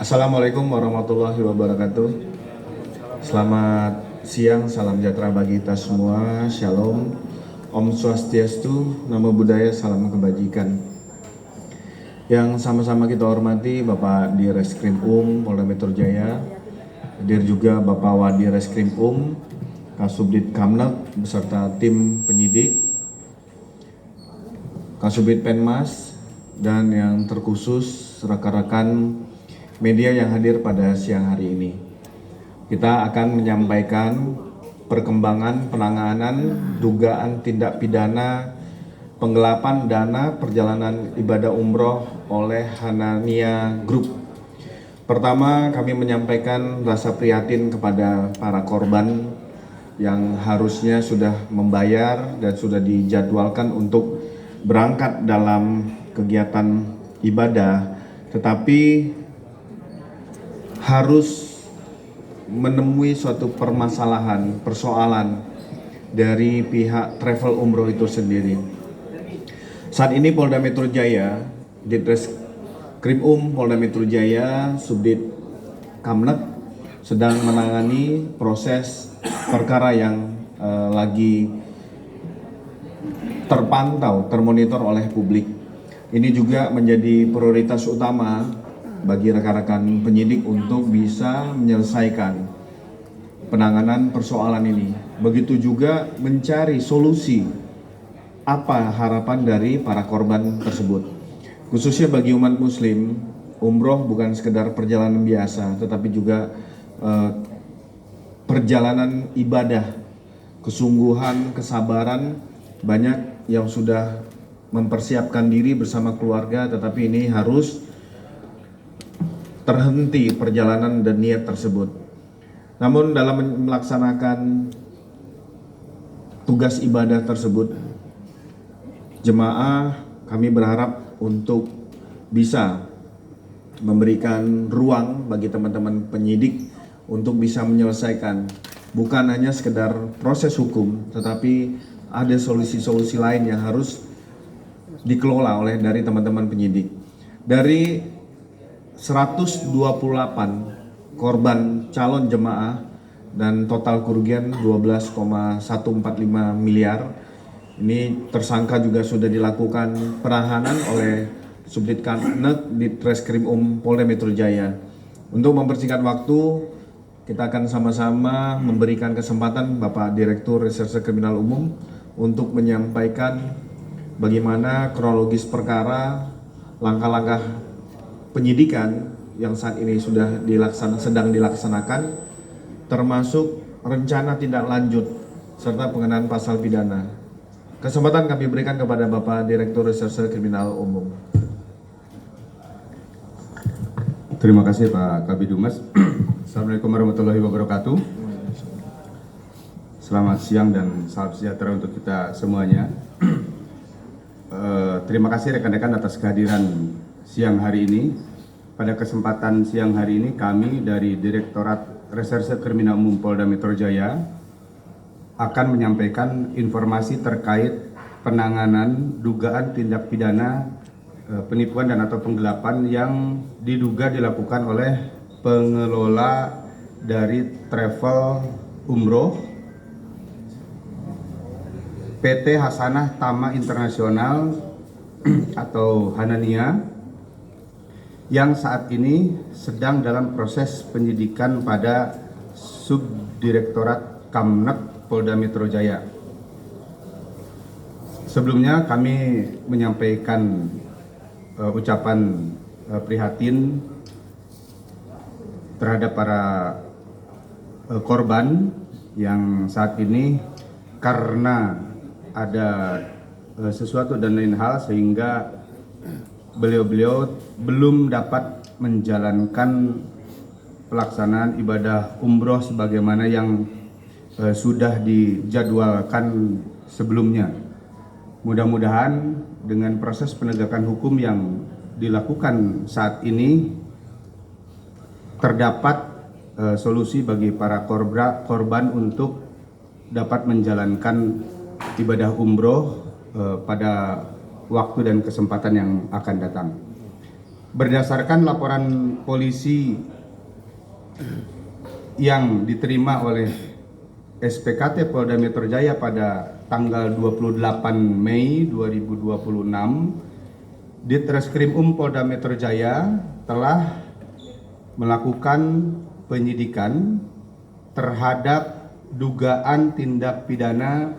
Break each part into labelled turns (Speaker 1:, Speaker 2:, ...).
Speaker 1: Assalamualaikum warahmatullahi wabarakatuh. Selamat siang, salam sejahtera bagi kita semua. Shalom, Om Swastiastu, Namo Buddhaya, salam kebajikan. Yang sama-sama kita hormati Bapak di Reskrim Polda Metro Jaya, hadir juga Bapak Wadi Reskrim Kasubdit Kamnag beserta tim penyidik, Kasubdit Penmas, dan yang terkhusus rekan-rekan media yang hadir pada siang hari ini. Kita akan menyampaikan perkembangan penanganan dugaan tindak pidana penggelapan dana perjalanan ibadah umroh oleh Hanania Group. Pertama, kami menyampaikan rasa prihatin kepada para korban yang harusnya sudah membayar dan sudah dijadwalkan untuk berangkat dalam kegiatan ibadah, tetapi harus menemui suatu persoalan dari pihak travel umroh itu sendiri. Saat ini Polda Metro Jaya, Ditreskrim Polda Metro Jaya, Subdit Kamnag sedang menangani proses perkara yang lagi termonitor oleh publik. Ini juga menjadi prioritas utama bagi rekan-rekan penyidik untuk bisa menyelesaikan penanganan persoalan ini. Begitu juga mencari solusi apa harapan dari para korban tersebut. Khususnya bagi umat muslim, umroh bukan sekedar perjalanan biasa, tetapi juga perjalanan ibadah, kesungguhan, kesabaran. Banyak yang sudah mempersiapkan diri bersama keluarga, tetapi ini harus terhenti perjalanan dan niat tersebut. Namun dalam melaksanakan tugas ibadah tersebut, jemaah kami berharap untuk bisa memberikan ruang bagi teman-teman penyidik untuk bisa menyelesaikan bukan hanya sekedar proses hukum, tetapi ada solusi-solusi lain yang harus dikelola oleh dari teman-teman penyidik. Dari 128 korban calon jemaah dan total kerugian 12,145 miliar. Ini tersangka juga sudah dilakukan penahanan oleh Subdit Kamnag di Treskrim Polda Metro Jaya. Untuk mempersingkat waktu, kita akan sama-sama memberikan kesempatan Bapak Direktur Reserse Kriminal Umum untuk menyampaikan bagaimana kronologis perkara, langkah-langkah penyidikan yang saat ini sedang dilaksanakan, termasuk rencana tindak lanjut serta pengenaan pasal pidana. Kesempatan kami berikan kepada Bapak Direktur Reserse Kriminal Umum.
Speaker 2: Terima kasih Pak Kabid Humas. Assalamualaikum warahmatullahi wabarakatuh. Selamat siang dan salam sejahtera untuk kita semuanya. Terima kasih rekan-rekan atas kehadiran siang hari ini. Pada kesempatan siang hari ini kami dari Direktorat Reserse Kriminal Umum Polda Metro Jaya akan menyampaikan informasi terkait penanganan dugaan tindak pidana penipuan dan atau penggelapan yang diduga dilakukan oleh pengelola dari travel umroh PT Hasanah Tama Internasional atau Hanania yang saat ini sedang dalam proses penyidikan pada Subdirektorat Kamnag Polda Metro Jaya. Sebelumnya kami menyampaikan ucapan prihatin terhadap para korban yang saat ini karena ada sesuatu dan lain hal sehingga beliau-beliau belum dapat menjalankan pelaksanaan ibadah umroh sebagaimana yang sudah dijadwalkan sebelumnya. Mudah-mudahan dengan proses penegakan hukum yang dilakukan saat ini terdapat solusi bagi para korban untuk dapat menjalankan ibadah umroh pada waktu dan kesempatan yang akan datang. Berdasarkan laporan polisi yang diterima oleh SPKT Polda Metro Jaya pada tanggal 28 Mei 2026, Ditreskrim Polda Metro Jaya telah melakukan penyidikan terhadap dugaan tindak pidana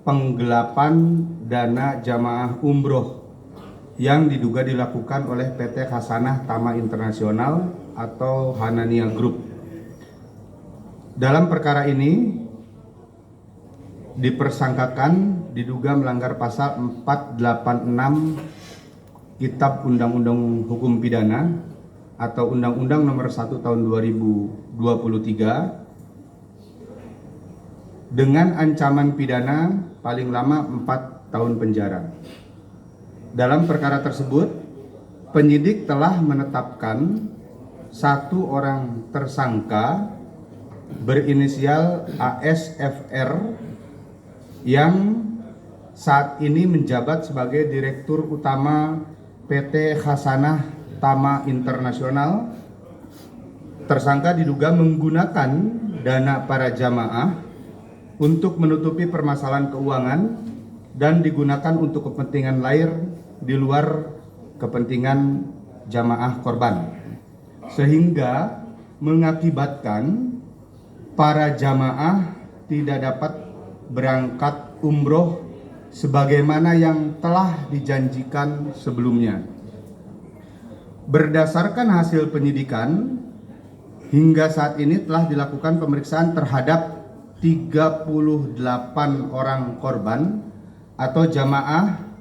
Speaker 2: penggelapan dana jamaah umroh yang diduga dilakukan oleh PT Hasanah Tama Internasional atau Hanania Group. Dalam perkara ini dipersangkakan diduga melanggar pasal 486 Kitab Undang-Undang Hukum Pidana atau Undang-Undang Nomor 1 Tahun 2023 dengan ancaman pidana paling lama 4 tahun penjara. Dalam perkara tersebut, penyidik telah menetapkan satu orang tersangka berinisial ASFR yang saat ini menjabat sebagai Direktur Utama PT Hasanah Tama Internasional. Tersangka diduga menggunakan dana para jamaah untuk menutupi permasalahan keuangan dan digunakan untuk kepentingan lain di luar kepentingan jamaah korban, sehingga mengakibatkan para jamaah tidak dapat berangkat umroh sebagaimana yang telah dijanjikan sebelumnya. Berdasarkan hasil penyidikan, hingga saat ini telah dilakukan pemeriksaan terhadap 38 orang korban atau jamaah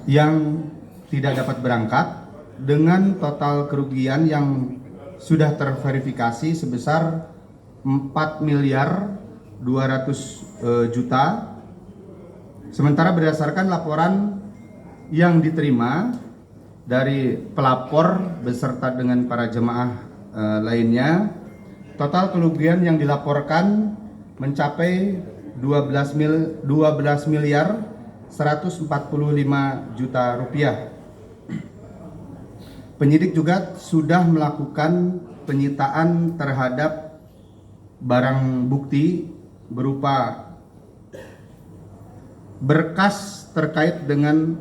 Speaker 2: yang tidak dapat berangkat dengan total kerugian yang sudah terverifikasi sebesar 4 miliar 200 juta. Sementara berdasarkan laporan yang diterima dari pelapor beserta dengan para jemaah lainnya, total kerugian yang dilaporkan mencapai 12 miliar 145 juta rupiah. Penyidik juga sudah melakukan penyitaan terhadap barang bukti berupa berkas terkait dengan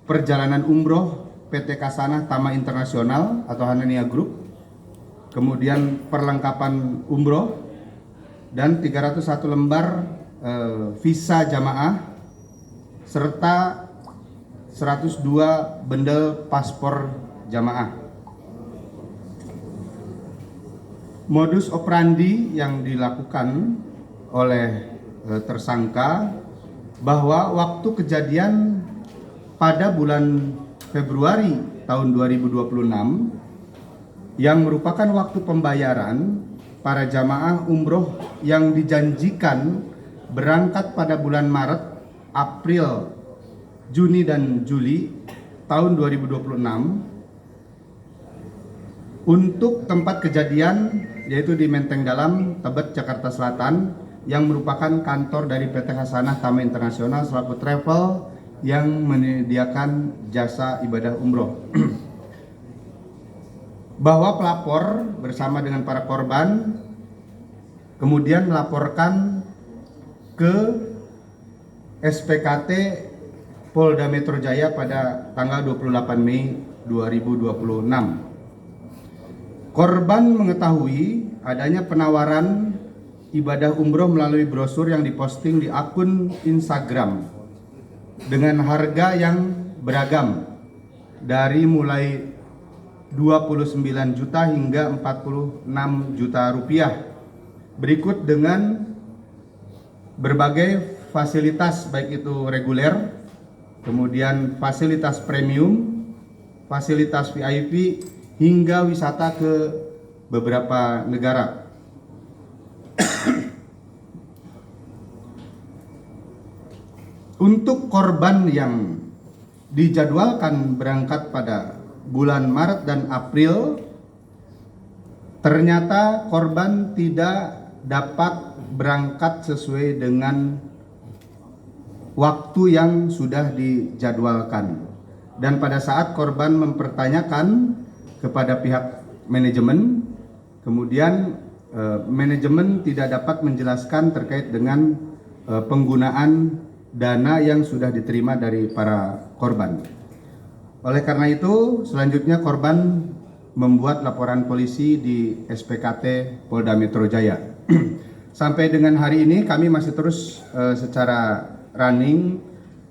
Speaker 2: perjalanan umroh PT Hasanah Tama Internasional atau Hanania Group, kemudian perlengkapan umroh, dan 301 lembar visa jamaah serta 102 bendel paspor jamaah. Modus operandi yang dilakukan oleh tersangka bahwa waktu kejadian pada bulan Februari tahun 2026 yang merupakan waktu pembayaran para jamaah umroh yang dijanjikan berangkat pada bulan Maret, April, Juni dan Juli tahun 2026. Untuk tempat kejadian yaitu di Menteng Dalam, Tebet, Jakarta Selatan, yang merupakan kantor dari PT Hasanah Tama Internasional selaku travel yang menyediakan jasa ibadah umroh. Bahwa pelapor bersama dengan para korban kemudian melaporkan ke SPKT Polda Metro Jaya pada tanggal 28 Mei 2026. Korban mengetahui adanya penawaran ibadah umroh melalui brosur yang diposting di akun Instagram dengan harga yang beragam dari mulai 29 juta hingga 46 juta rupiah, berikut dengan berbagai fasilitas baik itu reguler, kemudian fasilitas premium, fasilitas VIP, hingga wisata ke beberapa negara. Untuk korban yang dijadwalkan berangkat pada bulan Maret dan April, ternyata korban tidak dapat berangkat sesuai dengan waktu yang sudah dijadwalkan. dan pada saat korban mempertanyakan kepada pihak manajemen, kemudian manajemen tidak dapat menjelaskan terkait dengan penggunaan dana yang sudah diterima dari para korban. Oleh karena itu, selanjutnya korban membuat laporan polisi di SPKT Polda Metro Jaya. Sampai dengan hari ini kami masih terus secara running